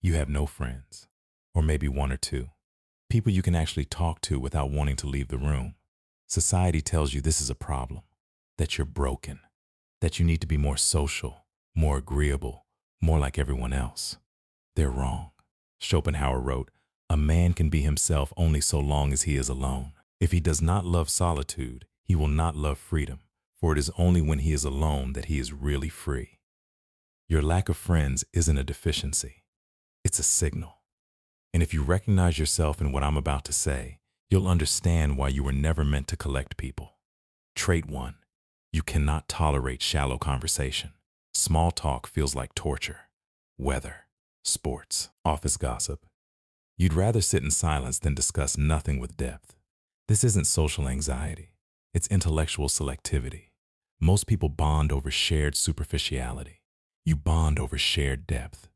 You have no friends, or maybe one or two. People you can actually talk to without wanting to leave the room. Society tells you this is a problem, that you're broken, that you need to be more social, more agreeable, more like everyone else. They're wrong. Schopenhauer wrote, "A man can be himself only so long as he is alone. If he does not love solitude, he will not love freedom, for it is only when he is alone that he is really free." Your lack of friends isn't a deficiency. It's a signal. And if you recognize yourself in what I'm about to say, you'll understand why you were never meant to collect people. Trait 1. You cannot tolerate shallow conversation. Small talk feels like torture. Weather, sports, office gossip. You'd rather sit in silence than discuss nothing with depth. This isn't social anxiety. It's intellectual selectivity. Most people bond over shared superficiality. You bond over shared depth.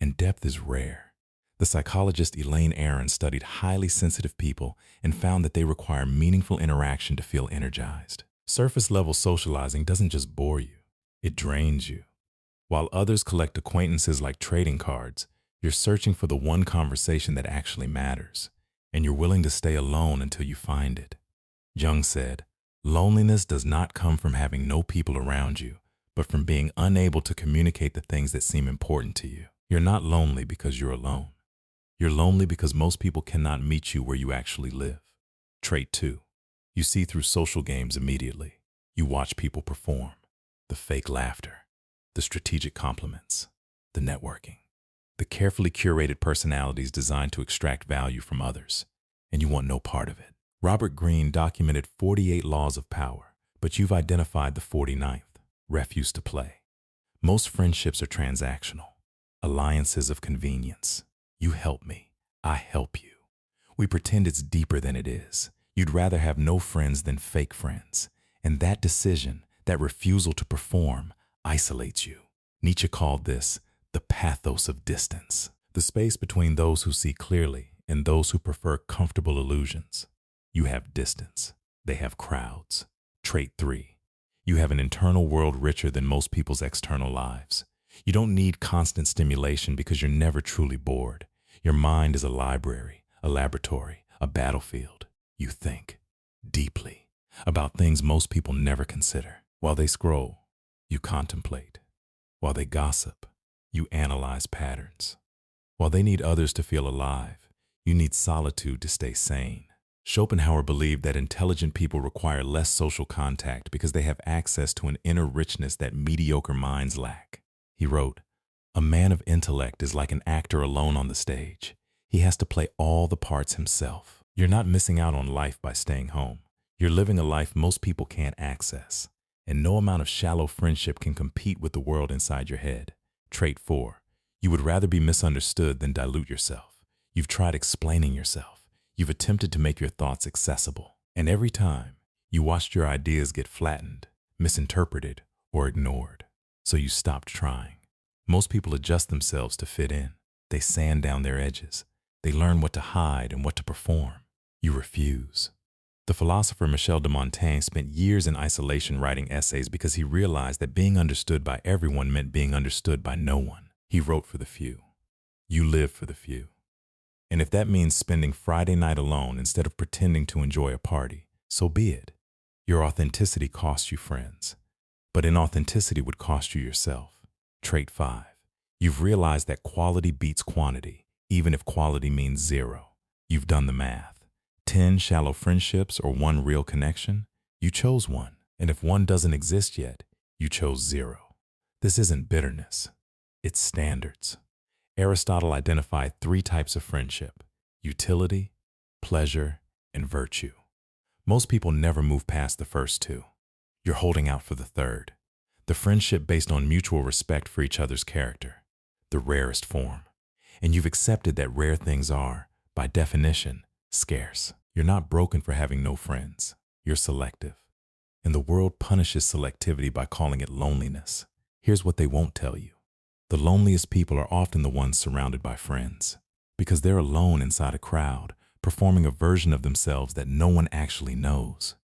And depth is rare. The psychologist Elaine Aron studied highly sensitive people and found that they require meaningful interaction to feel energized. Surface-level socializing doesn't just bore you, it drains you. While others collect acquaintances like trading cards, you're searching for the one conversation that actually matters, and you're willing to stay alone until you find it. Jung said, "Loneliness does not come from having no people around you, but from being unable to communicate the things that seem important to you." You're not lonely because you're alone. You're lonely because most people cannot meet you where you actually live. Trait 2. You see through social games immediately. You watch people perform. The fake laughter, the strategic compliments, the networking, the carefully curated personalities designed to extract value from others, and you want no part of it. Robert Greene documented 48 laws of power, but you've identified the 49th, refuse to play. Most friendships are transactional, alliances of convenience. You help me, I help you. We pretend it's deeper than it is. You'd rather have no friends than fake friends. And that decision, that refusal to perform, isolates you. Nietzsche called this the pathos of distance, the space between those who see clearly and those who prefer comfortable illusions. You have distance. They have crowds. Trait 3. You have an internal world richer than most people's external lives. You don't need constant stimulation because you're never truly bored. Your mind is a library, a laboratory, a battlefield. You think deeply about things most people never consider. While they scroll, you contemplate. While they gossip, you analyze patterns. While they need others to feel alive, you need solitude to stay sane. Schopenhauer believed that intelligent people require less social contact because they have access to an inner richness that mediocre minds lack. He wrote, "A man of intellect is like an actor alone on the stage. He has to play all the parts himself." You're not missing out on life by staying home. You're living a life most people can't access. And no amount of shallow friendship can compete with the world inside your head. Trait 4. You would rather be misunderstood than dilute yourself. You've tried explaining yourself. You've attempted to make your thoughts accessible. And every time, you watched your ideas get flattened, misinterpreted, or ignored. So you stopped trying. Most people adjust themselves to fit in. They sand down their edges. They learn what to hide and what to perform. You refuse. The philosopher Michel de Montaigne spent years in isolation writing essays because he realized that being understood by everyone meant being understood by no one. He wrote for the few. You live for the few. And if that means spending Friday night alone instead of pretending to enjoy a party, so be it. Your authenticity costs you friends, but inauthenticity would cost you yourself. Trait 5. You've realized that quality beats quantity, even if quality means 0. You've done the math. 10 shallow friendships or 1 real connection? You chose 1. And if 1 doesn't exist yet, you chose 0. This isn't bitterness. It's standards. Aristotle identified 3 types of friendship: utility, pleasure, and virtue. Most people never move past the first 2. You're holding out for the third. The friendship based on mutual respect for each other's character. The rarest form. And you've accepted that rare things are, by definition, scarce. You're not broken for having no friends. You're selective. And the world punishes selectivity by calling it loneliness. Here's what they won't tell you. The loneliest people are often the ones surrounded by friends, because they're alone inside a crowd, performing a version of themselves that no one actually knows.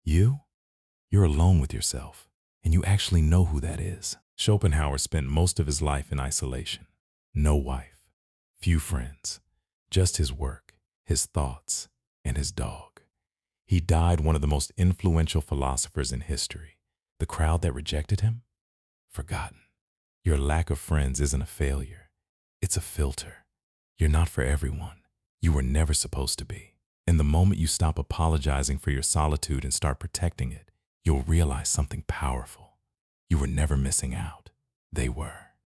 You're alone with yourself, and you actually know who that is. Schopenhauer spent most of his life in isolation. No wife, Few friends, just his work, his thoughts, and his dog. He died one of the most influential philosophers in history. The crowd that rejected him? Forgotten. Your lack of friends isn't a failure. It's a filter. You're not for everyone. You were never supposed to be. And the moment you stop apologizing for your solitude and start protecting it, you'll realize something powerful. You were never missing out. They were.